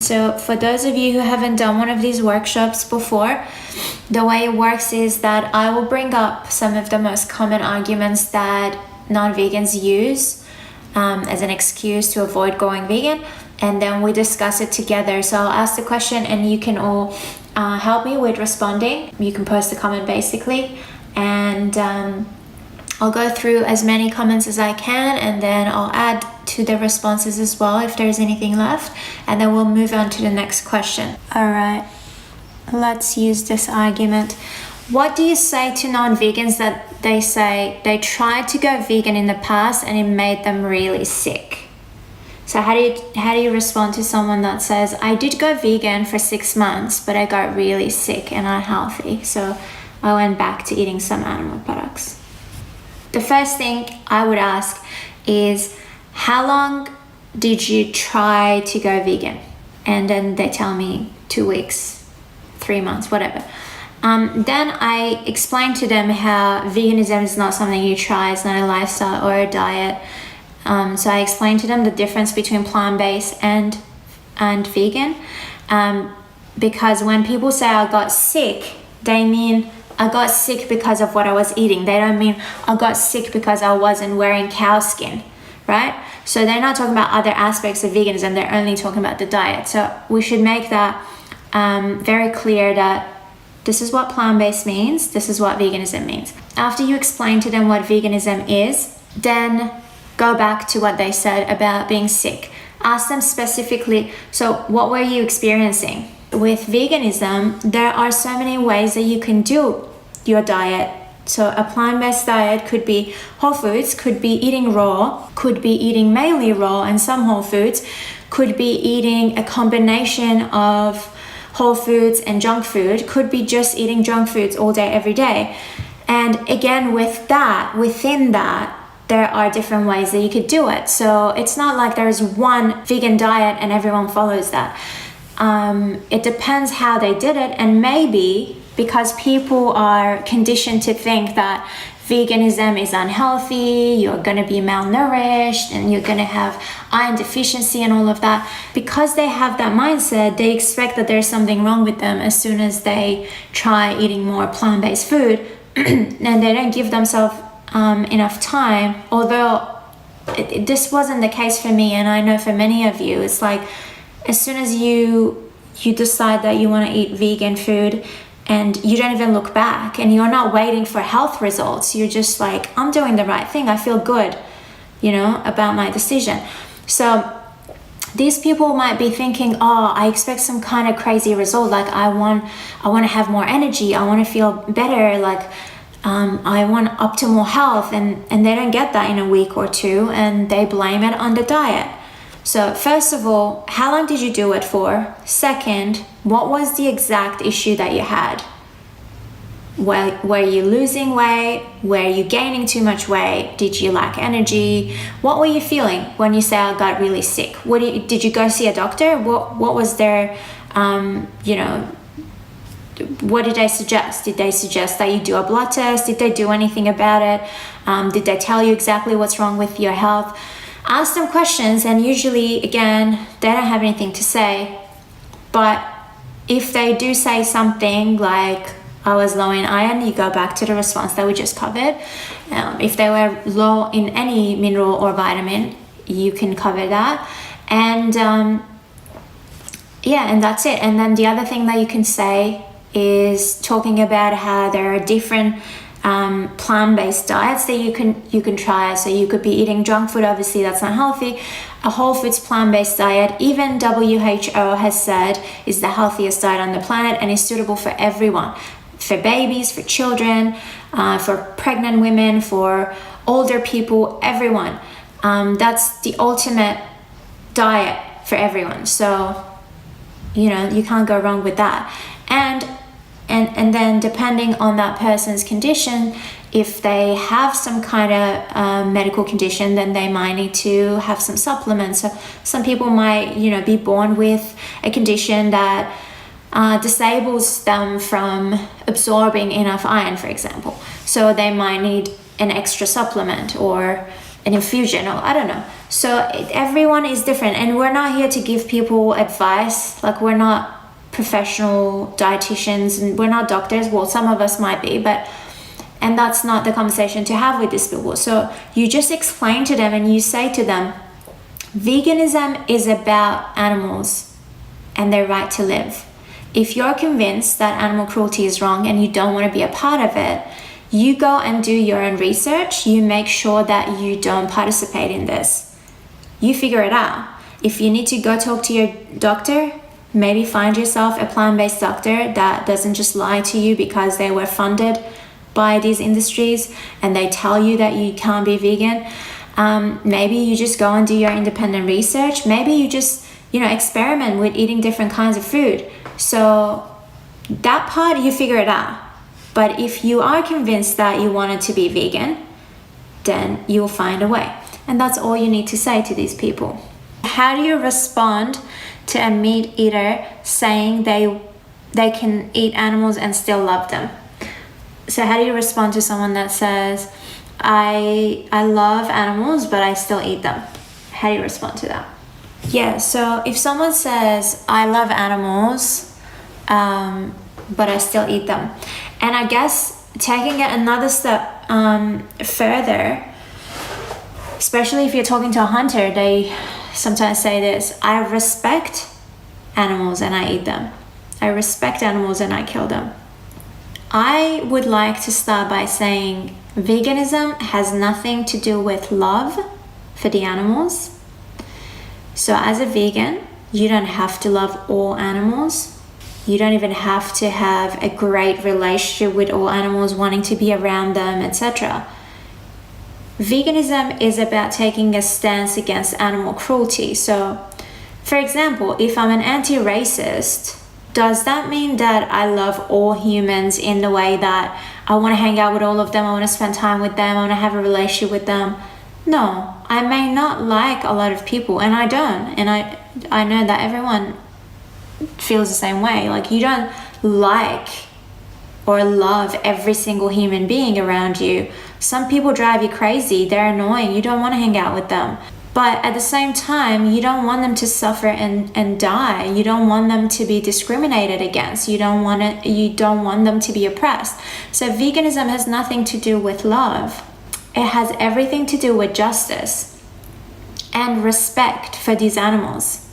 So for those of you who haven't done one of these workshops before, the way it works is that I will bring up some of the most common arguments that non-vegans use as an excuse to avoid going vegan, and then we discuss it together. So I'll ask the question and you can all help me with responding. You can post a comment basically, and I'll go through as many comments as I can, and then I'll add to the responses as well if there's anything left, and then we'll move on to the next question. All right, let's use this argument. What do you say to non-vegans that they say they tried to go vegan in the past and it made them really sick? So how do you respond to someone that says, I did go vegan for 6 months, but I got really sick and unhealthy, so I went back to eating some animal products? The first thing I would ask is, how long did you try to go vegan? And then they tell me 2 weeks, 3 months, whatever. Then I explain to them how veganism is not something you try, it's not a lifestyle or a diet. So I explain to them the difference between plant-based and vegan. Because when people say I got sick, they mean I got sick because of what I was eating. They don't mean I got sick because I wasn't wearing cow skin, right? So they're not talking about other aspects of veganism, they're only talking about the diet. So we should make that very clear that this is what plant-based means, this is what veganism means. After you explain to them what veganism is, then go back to what they said about being sick. Ask them specifically, so what were you experiencing? With veganism, there are so many ways that you can do your diet. So a plant-based diet could be whole foods, could be eating raw, could be eating mainly raw and some whole foods, could be eating a combination of whole foods and junk food, could be just eating junk foods all day, every day. And again, with that, within that, there are different ways that you could do it. So it's not like there's one vegan diet and everyone follows that. It depends how they did it, and maybe because people are conditioned to think that veganism is unhealthy, you're going to be malnourished and you're going to have iron deficiency and all of that. Because they have that mindset, they expect that there's something wrong with them as soon as they try eating more plant-based food and they don't give themselves enough time. Although this wasn't the case for me, and I know for many of you, it's like as soon as you decide that you want to eat vegan food and you don't even look back and you're not waiting for health results, you're just like, I'm doing the right thing, I feel good, about my decision. So these people might be thinking, oh, I expect some kind of crazy result, like I want to have more energy, I want to feel better, like I want optimal health, and they don't get that in a week or two, and they blame it on the diet. So first of all, how long did you do it for? Second, what was the exact issue that you had? Were you losing weight? Were you gaining too much weight? Did you lack energy? What were you feeling when you say I got really sick? Did you go see a doctor? What was their, what did they suggest? Did they suggest that you do a blood test? Did they do anything about it? Did they tell you exactly what's wrong with your health? Ask them questions, and usually, again, they don't have anything to say. But if they do say something like, I was low in iron, you go back to the response that we just covered. If they were low in any mineral or vitamin, you can cover that. And and that's it. And then the other thing that you can say is talking about how there are different plant-based diets that you can try. So you could be eating junk food, obviously that's not healthy. A whole foods plant-based diet, even WHO has said, is the healthiest diet on the planet and is suitable for everyone, for babies, for children, for pregnant women, for older people, everyone. That's the ultimate diet for everyone. So you can't go wrong with that. And then depending on that person's condition, if they have some kind of medical condition, then they might need to have some supplements. So some people might, be born with a condition that disables them from absorbing enough iron, for example. So they might need an extra supplement or an infusion, or I don't know. So everyone is different, and we're not here to give people advice. Like, we're not professional dietitians and we're not doctors. Well, some of us might be, and that's not the conversation to have with these people. So you just explain to them and you say to them, veganism is about animals and their right to live. If you're convinced that animal cruelty is wrong and you don't want to be a part of it, you go and do your own research. You make sure that you don't participate in this. You figure it out. If you need to go talk to your doctor, maybe find yourself a plant-based doctor that doesn't just lie to you because they were funded by these industries and they tell you that you can't be vegan. Maybe you just go and do your independent research. Maybe you just, experiment with eating different kinds of food. So that part, you figure it out. But if you are convinced that you wanted to be vegan, then you'll find a way. And that's all you need to say to these people. How do you respond to a meat eater saying they can eat animals and still love them? So how do you respond to someone that says, I love animals, but I still eat them? How do you respond to that? Yeah, so if someone says, I love animals, but I still eat them. And I guess taking it another step further, especially if you're talking to a hunter, they sometimes say this: I respect animals and I eat them. I respect animals and I kill them. I would like to start by saying veganism has nothing to do with love for the animals. So as a vegan, you don't have to love all animals. You don't even have to have a great relationship with all animals, wanting to be around them, etc. Veganism is about taking a stance against animal cruelty. So, for example, if I'm an anti-racist, does that mean that I love all humans in the way that I want to hang out with all of them, I want to spend time with them, I want to have a relationship with them? No, I may not like a lot of people, and I don't. And I know that everyone feels the same way. Like, you don't like or love every single human being around you. Some people drive you crazy. They're annoying. You don't want to hang out with them. But at the same time, you don't want them to suffer and die. You don't want them to be discriminated against. You don't want them to be oppressed. So veganism has nothing to do with love. It has everything to do with justice and respect for these animals.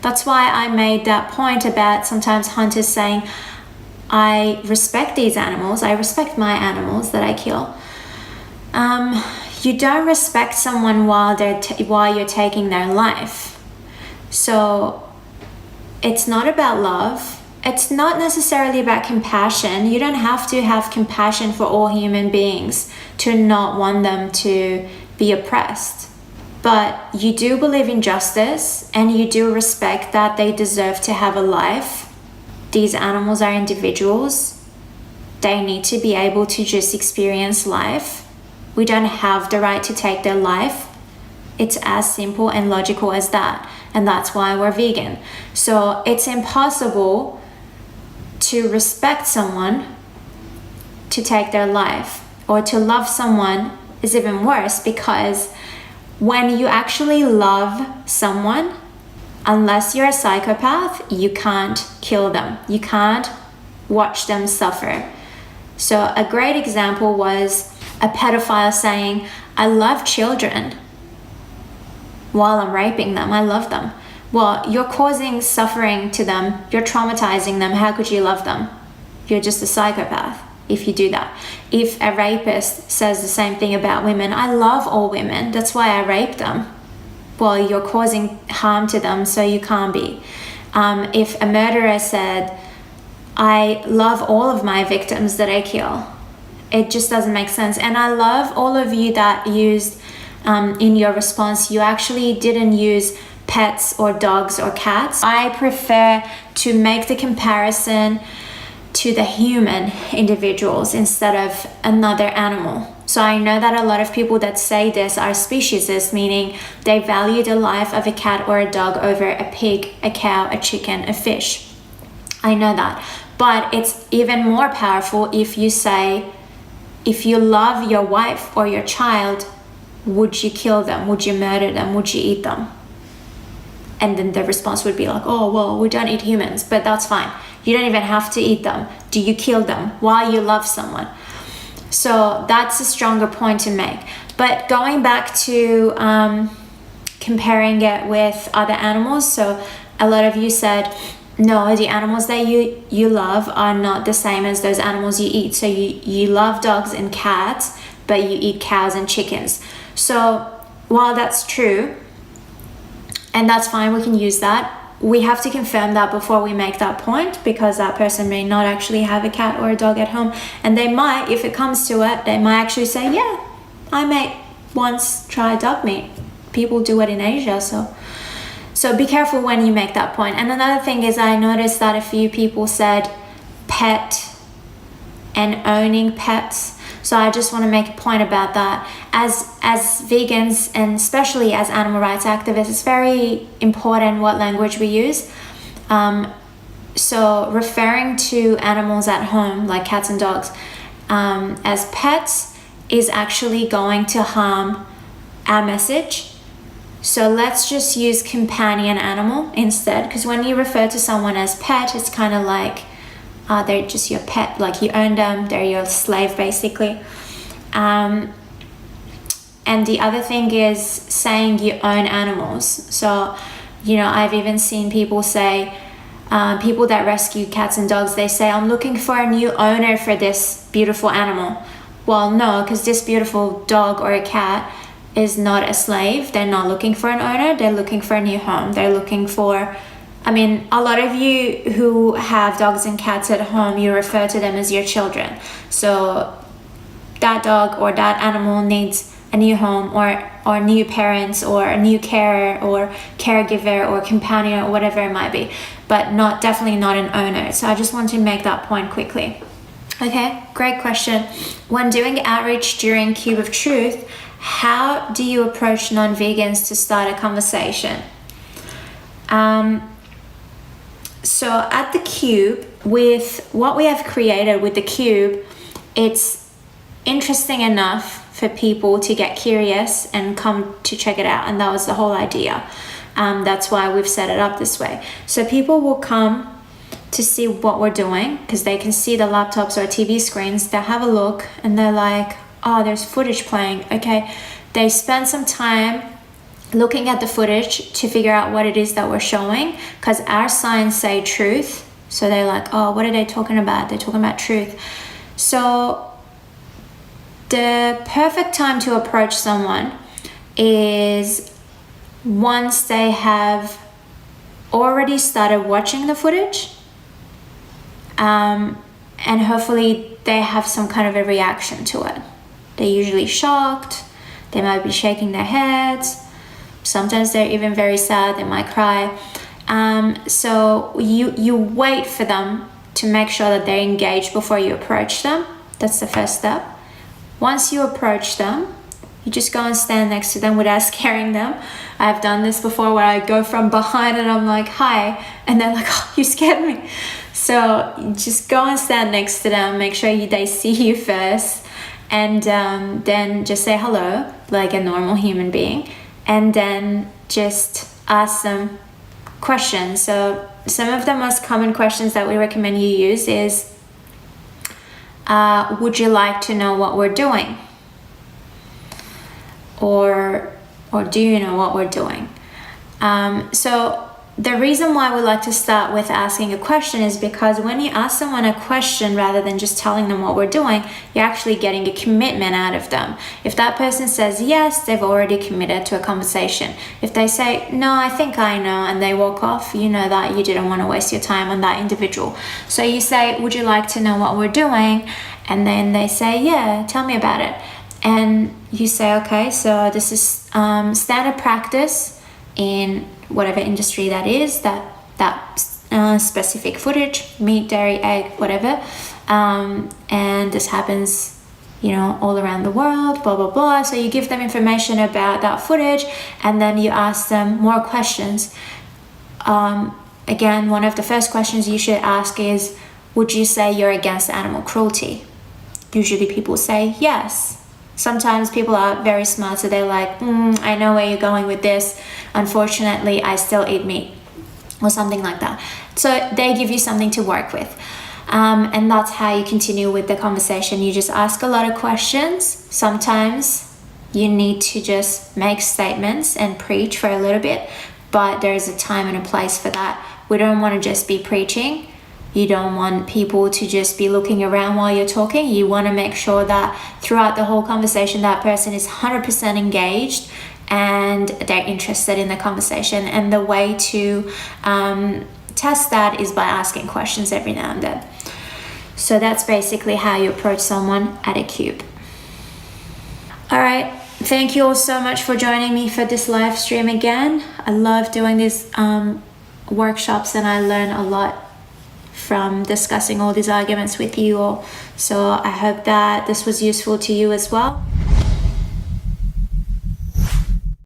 That's why I made that point about sometimes hunters saying, I respect these animals. I respect my animals that I kill. You don't respect someone while you're taking their life. So it's not about love. It's not necessarily about compassion. You don't have to have compassion for all human beings to not want them to be oppressed. But you do believe in justice and you do respect that they deserve to have a life. These animals are individuals. They need to be able to just experience life. We don't have the right to take their life. It's as simple and logical as that. And that's why we're vegan. So it's impossible to respect someone to take their life, or to love someone is even worse, because when you actually love someone, unless you're a psychopath, you can't kill them. You can't watch them suffer. So a great example was a pedophile saying, I love children while I'm raping them. I love them. Well, you're causing suffering to them. You're traumatizing them. How could you love them? You're just a psychopath if you do that. If a rapist says the same thing about women, I love all women, that's why I rape them. Well, you're causing harm to them, so you can't be. If a murderer said, I love all of my victims that I kill, it just doesn't make sense. And I love all of you that used in your response, you actually didn't use pets or dogs or cats. I prefer to make the comparison to the human individuals instead of another animal. So I know that a lot of people that say this are speciesists, meaning they value the life of a cat or a dog over a pig, a cow, a chicken, a fish. I know that. But it's even more powerful if you say, if you love your wife or your child, would you kill them? Would you murder them? Would you eat them? And then the response would be like, oh, well, we don't eat humans, but that's fine. You don't even have to eat them. Do you kill them while you love someone? So that's a stronger point to make. But going back to comparing it with other animals, so a lot of you said, no, the animals that you love are not the same as those animals you eat. So you love dogs and cats, but you eat cows and chickens. So while that's true, and that's fine, we can use that, we have to confirm that before we make that point, because that person may not actually have a cat or a dog at home, and they might, if it comes to it, they might actually say, yeah, I may once try dog meat. People do it in Asia, so be careful when you make that point. And another thing is, I noticed that a few people said pet and owning pets. So I just want to make a point about that. As vegans, and especially as animal rights activists, it's very important what language we use. So referring to animals at home, like cats and dogs, as pets is actually going to harm our message. So let's just use companion animal instead, because when you refer to someone as pet, it's kind of like they're just your pet, like you own them, they're your slave basically. And the other thing is saying you own animals. So, you know, I've even seen people say, people that rescue cats and dogs, they say, I'm looking for a new owner for this beautiful animal. Well, no, because this beautiful dog or a cat is not a slave. They're not looking for an owner. They're looking for a new home. They're looking for, I mean, a lot of you who have dogs and cats at home, you refer to them as your children. So that dog or that animal needs a new home, or new parents, or a new carer or caregiver or companion or whatever it might be, but definitely not an owner. So I just want to make that point quickly. Okay, great question. When doing outreach during Cube of Truth, how do you approach non-vegans to start a conversation? So at the Cube, with what we have created with the Cube, it's interesting enough for people to get curious and come to check it out. And that was the whole idea. That's why we've set it up this way. So people will come to see what we're doing, because they can see the laptops or TV screens. They have a look and they're like, oh, there's footage playing. Okay. They spend some time looking at the footage to figure out what it is that we're showing, because our signs say truth. So they're like, oh, what are they talking about? They're talking about truth. So the perfect time to approach someone is once they have already started watching the footage, and hopefully they have some kind of a reaction to it. They're usually shocked. They might be shaking their heads. Sometimes they're even very sad. They might cry. So you wait for them to make sure that they're engaged before you approach them. That's the first step. Once you approach them, you just go and stand next to them without scaring them. I've done this before where I go from behind and I'm like, hi, and they're like, oh, you scared me. So you just go and stand next to them, make sure they see you first, and then just say hello like a normal human being, and then just ask them questions. So some of the most common questions that we recommend you use is, would you like to know what we're doing? Or do you know what we're doing? So the reason why we like to start with asking a question is because when you ask someone a question rather than just telling them what we're doing, you're actually getting a commitment out of them. If that person says yes, they've already committed to a conversation. If they say, no, I think I know, and they walk off, you know that you didn't want to waste your time on that individual. So you say, would you like to know what we're doing? And then they say, yeah, tell me about it. And you say, okay, so this is standard practice in whatever industry that is, that specific footage, meat, dairy, egg, whatever, and this happens, you know, all around the world, blah blah blah. So you give them information about that footage, and then you ask them more questions. Again, one of the first questions you should ask is, would you say you're against animal cruelty? Usually people say yes. Sometimes people are very smart, so they're like, I know where you're going with this. Unfortunately, I still eat meat, or something like that. So they give you something to work with. And that's how you continue with the conversation. You just ask a lot of questions. Sometimes you need to just make statements and preach for a little bit, but there's a time and a place for that. We don't want to just be preaching. You don't want people to just be looking around while you're talking. You want to make sure that throughout the whole conversation, that person is 100% engaged and they're interested in the conversation. And the way to test that is by asking questions every now and then. So that's basically how you approach someone at a cube. All right. Thank you all so much for joining me for this live stream again. I love doing these workshops, and I learn a lot from discussing all these arguments with you all. So I hope that this was useful to you as well.